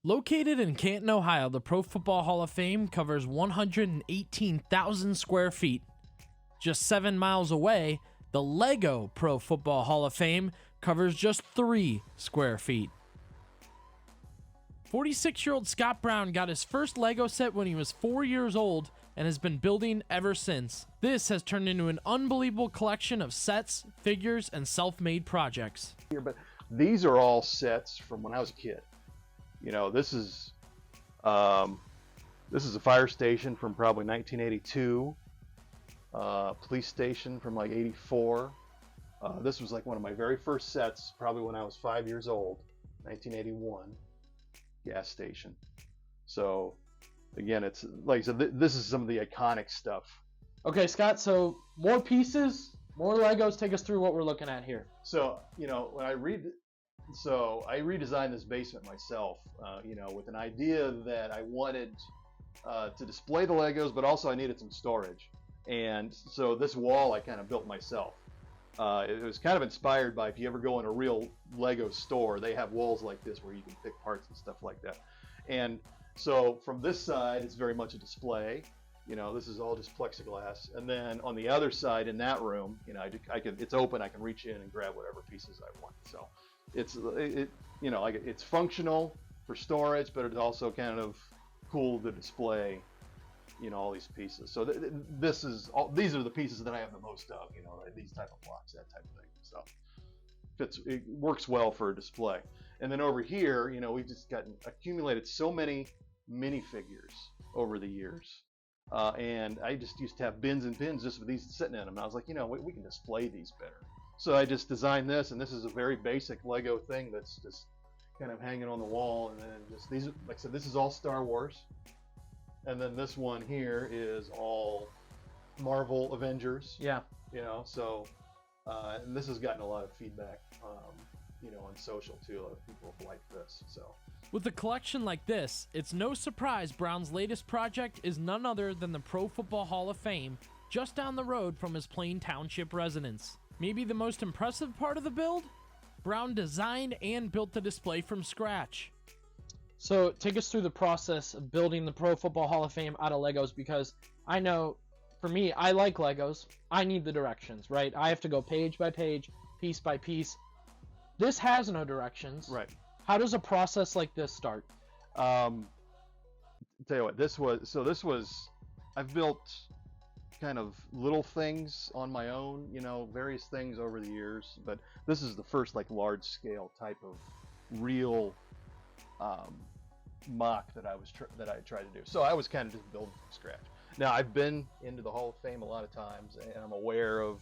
Located in Canton, Ohio, the Pro Football Hall of Fame covers 118,000 square feet. Just 7 miles away, the Lego Pro Football Hall of Fame covers just 3 square feet. 46-year-old Scott Brown got his first Lego set when he was 4 years old and has been building ever since. This has turned into an unbelievable collection of sets, figures, and self-made projects. But these are all sets from when I was a kid. You know, this is a fire station from probably 1982, police station from like 84. This was like one of my very first sets, probably when I was 5 years old, 1981, gas station. So again, it's like I said, this is some of the iconic stuff. Okay, Scott, so more pieces, more Legos. Take us through what we're looking at here. So, you know, when I redesigned this basement myself, you know, with an idea that I wanted to display the Legos, but also I needed some storage. And so this wall I kind of built myself. It was kind of inspired by, if you ever go in a real Lego store, they have walls like this where you can pick parts and stuff like that. And so from this side, it's very much a display. You know, this is all just plexiglass. And then on the other side in that room, you know, it's open. I can reach in and grab whatever pieces I want. So it's you know, like it's functional for storage, but it's also kind of cool to display, you know, all these pieces. So these are the pieces that I have the most of, you know, like these type of blocks, that type of thing. So it works well for a display. And then over here, you know, we've just accumulated so many minifigures over the years. And I just used to have bins and bins just with these sitting in them. And I was like, you know, we can display these better. So I just designed this, and this is a very basic Lego thing that's just kind of hanging on the wall. And then just these, like I said, this is all Star Wars. And then this one here is all Marvel Avengers. Yeah. You know, so, and this has gotten a lot of feedback, you know, on social too. A lot of people have liked this, so. With a collection like this, it's no surprise Brown's latest project is none other than the Pro Football Hall of Fame, just down the road from his Plain Township residence. Maybe the most impressive part of the build? Brown designed and built the display from scratch. So take us through the process of building the Pro Football Hall of Fame out of Legos, because I know, for me, I like Legos. I need the directions, right? I have to go page by page, piece by piece. This has no directions. Right. How does a process like this start? Tell you what, I've built kind of little things on my own, you know, various things over the years, but this is the first like large scale type of real mock that I tried to do. So I was kind of just building from scratch. Now I've been into the Hall of Fame a lot of times, and I'm aware of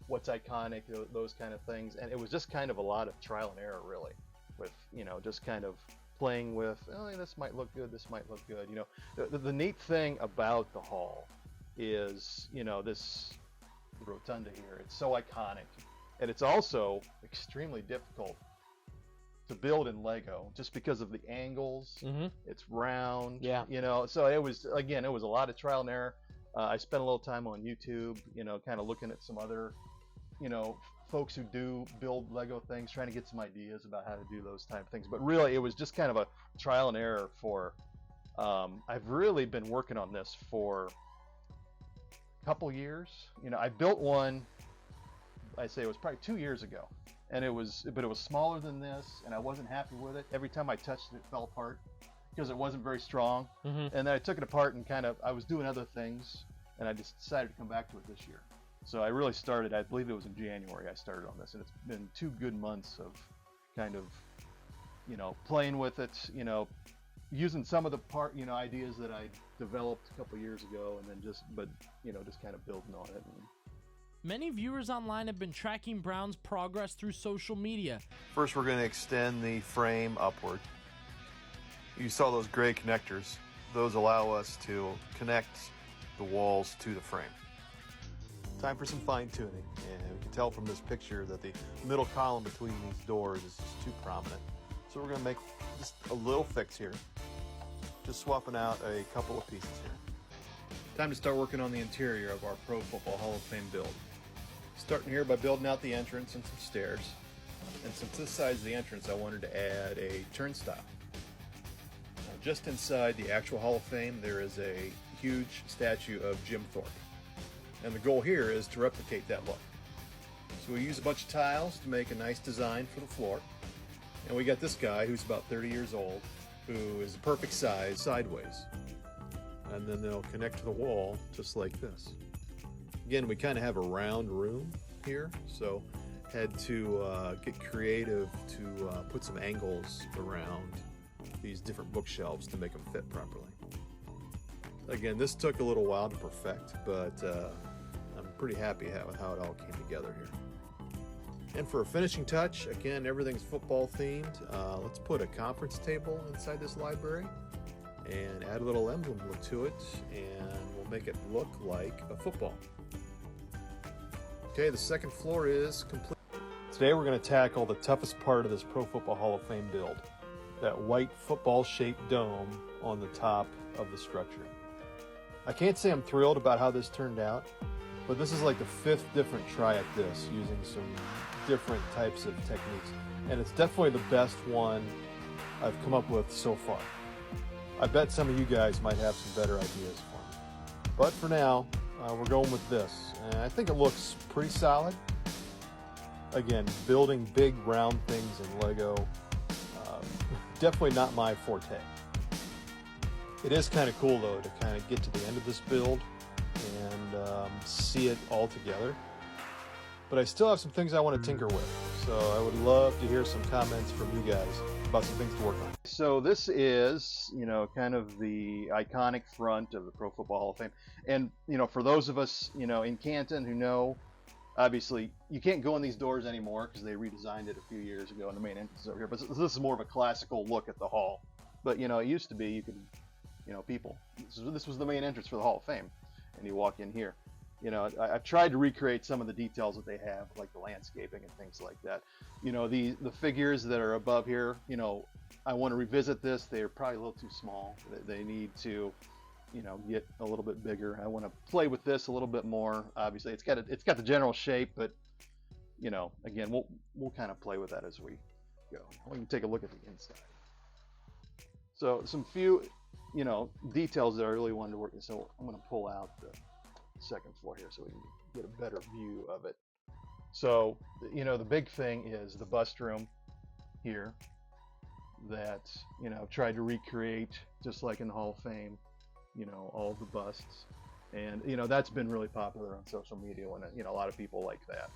what's iconic, those kind of things, and it was just kind of a lot of trial and error, really, with, you know, just kind of playing with, oh, this might look good, this might look good, you know. The neat thing about the hall is, you know, this rotunda here, it's so iconic, and it's also extremely difficult to build in Lego just because of the angles. Mm-hmm. It's round, yeah, you know, so it was a lot of trial and error. I spent a little time on YouTube, you know, kind of looking at some other, you know, folks who do build Lego things, trying to get some ideas about how to do those type of things. But really, it was just kind of a trial and error for, I've really been working on this for a couple years. You know, I built one, I say it was probably 2 years ago, and it was smaller than this, and I wasn't happy with it. Every time I touched it, it fell apart because it wasn't very strong. Mm-hmm. And then I took it apart and I was doing other things, and I just decided to come back to it this year. So I really started, I believe it was in January I started on this, and it's been 2 good months of kind of, you know, playing with it, you know, using some of the ideas that I developed a couple years ago, and then just kind of building on it. Many viewers online have been tracking Brown's progress through social media. First, we're going to extend the frame upward. You saw those gray connectors. Those allow us to connect the walls to the frame. Time for some fine tuning, and we can tell from this picture that the middle column between these doors is just too prominent. So we're going to make just a little fix here, just swapping out a couple of pieces here. Time to start working on the interior of our Pro Football Hall of Fame build. Starting here by building out the entrance and some stairs. And since this side's the entrance, I wanted to add a turnstile. just inside the actual Hall of Fame, there is a huge statue of Jim Thorpe. And the goal here is to replicate that look. So we use a bunch of tiles to make a nice design for the floor. And we got this guy who's about 30 years old, who is the perfect size sideways. And then they'll connect to the wall just like this. Again, we kind of have a round room here, so had to get creative to put some angles around these different bookshelves to make them fit properly. Again, this took a little while to perfect, but I'm pretty happy with how it all came together here. And for a finishing touch, again, everything's football themed. Let's put a conference table inside this library and add a little emblem look to it, and we'll make it look like a football. Okay, the second floor is complete. Today we're going to tackle the toughest part of this Pro Football Hall of Fame build, that white football-shaped dome on the top of the structure. I can't say I'm thrilled about how this turned out, but this is like the 5th different try at this, using some different types of techniques, and it's definitely the best one I've come up with so far. I bet some of you guys might have some better ideas for me. But for now, we're going with this, and I think it looks pretty solid. Again, building big round things in Lego, definitely not my forte. It is kind of cool though to kind of get to the end of this build and see it all together. But I still have some things I want to tinker with, so I would love to hear some comments from you guys about some things to work on. So this is, you know, kind of the iconic front of the Pro Football Hall of Fame. And, you know, for those of us, you know, in Canton who know, obviously, you can't go in these doors anymore because they redesigned it a few years ago and the main entrance is over here. But this is more of a classical look at the hall. But, you know, it used to be you could, you know, people. This was the main entrance for the Hall of Fame. And you walk in here. You know, I've tried to recreate some of the details that they have, like the landscaping and things like that. You know, the figures that are above here, you know, I want to revisit this. They're probably a little too small. They need to, you know, get a little bit bigger. I want to play with this a little bit more. Obviously, it's got the general shape, but you know, again, we'll kind of play with that as we go. We can take a look at the inside. So some few, you know, details that I really wanted to work with. So I'm going to pull out the second floor here so we can get a better view of it. So, you know, the big thing is the bust room here that, you know, tried to recreate just like in the Hall of Fame, you know, all the busts. And, you know, that's been really popular on social media when, you know, a lot of people like that.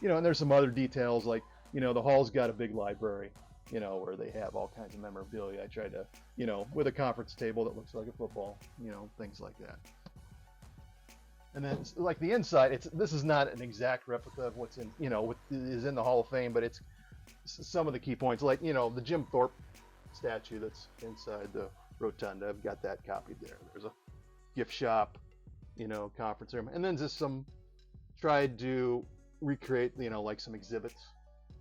You know, and there's some other details like, you know, the hall's got a big library, you know, where they have all kinds of memorabilia. I tried to, you know, with a conference table that looks like a football, you know, things like that. And then, like the inside, this is not an exact replica of what's in, you know, what is in the Hall of Fame, but it's some of the key points, like, you know, the Jim Thorpe statue that's inside the rotunda. I've got that copied there. There's a gift shop, you know, conference room, and then just some tried to recreate, you know, like some exhibits,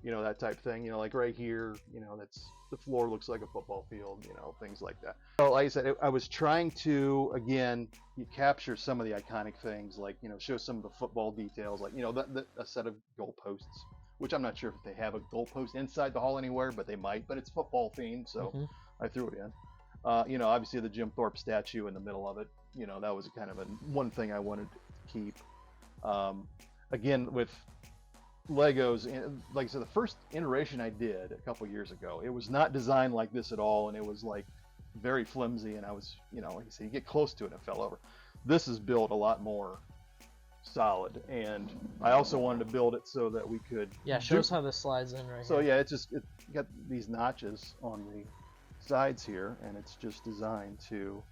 you know, that type thing. You know, like right here, you know, that's the floor looks like a football field, you know, things like that. So like I said, I was trying to, again, capture some of the iconic things, like, you know, show some of the football details, like, you know, a set of goalposts, which I'm not sure if they have a goalpost inside the hall anywhere, but they might, but it's football themed, so I threw it in. You know, obviously the Jim Thorpe statue in the middle of it, you know, that was kind of one thing I wanted to keep. Again, with Legos, like I said, the first iteration I did a couple years ago, it was not designed like this at all, and it was like very flimsy, and I was, you know, like I said, you get close to it and it fell over. This is built a lot more solid, and I also wanted to build it so that we could show us how this slides in right so here. yeah, it got these notches on the sides here, and it's just designed to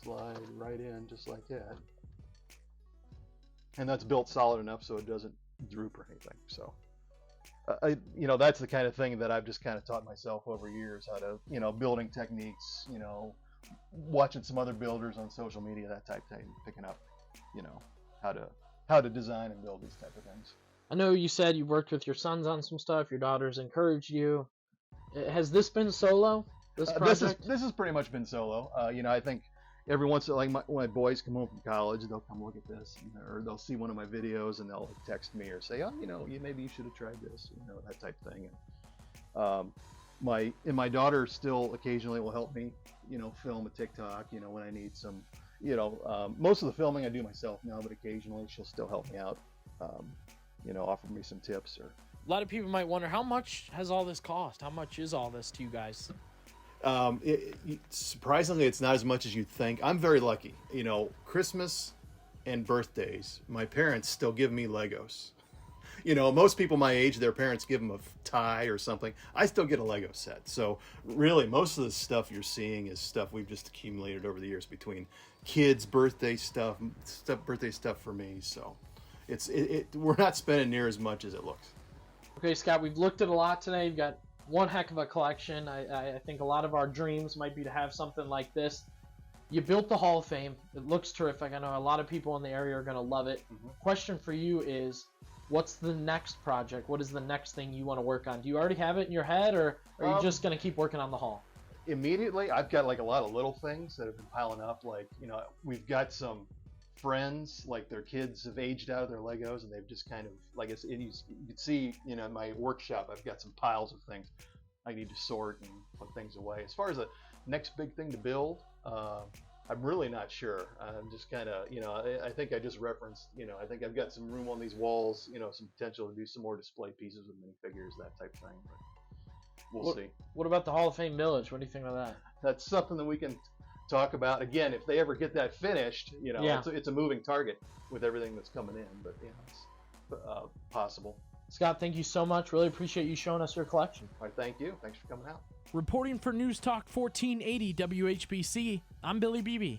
slide right in just like that, and that's built solid enough so it doesn't droop or anything. So you know, that's the kind of thing that I've just kind of taught myself over years, how to, you know, building techniques, you know, watching some other builders on social media, that type of thing, picking up, you know, how to design and build these type of things. I know you said you worked with your sons on some stuff, your daughters encouraged you. Has this been solo, this project? This has pretty much been solo. You know, I think every once in a while, like my boys come home from college, they'll come look at this, or they'll see one of my videos and they'll text me or say, oh, you know, maybe you should have tried this, you know, that type of thing. my daughter still occasionally will help me, film a TikTok, when I need some, most of the filming I do myself now, but occasionally she'll still help me out, offer me some tips or. A lot of people might wonder, how much has all this cost? How much is all this to you guys? Surprisingly, it's not as much as you'd think. I'm very lucky. Christmas and birthdays, my parents still give me Legos. Most people my age, their parents give them a tie or something. I still get a Lego set. So really, most of the stuff you're seeing is stuff we've just accumulated over the years between kids' birthday stuff for me. So we're not spending near as much as it looks. Okay, Scott, we've looked at a lot today. You've got one heck of a collection. I think a lot of our dreams might be to have something like this. You built the Hall of Fame. It looks terrific. I know a lot of people in the area are going to love it. Mm-hmm. Question for you is, what's the next project? What is the next thing you want to work on? Do you already have it in your head, or are you just going to keep working on the Hall? Immediately, I've got like a lot of little things that have been piling up. Like, we've got some friends, like their kids have aged out of their Legos and they've just kind of, like you can see, in my workshop, I've got some piles of things I need to sort and put things away. As far as the next big thing to build, I'm really not sure. I'm just kind of, I think I just referenced, I think I've got some room on these walls, some potential to do some more display pieces with minifigures, that type of thing. But we'll see. What about the Hall of Fame Village? What do you think about that? That's something that we can talk about. Again, if they ever get that finished, it's a moving target with everything that's coming in, but it's possible. Scott, thank you so much. Really appreciate you showing us your collection. All right, thank you. Thanks for coming out. Reporting for News Talk 1480 WHBC, I'm Billy Beebe.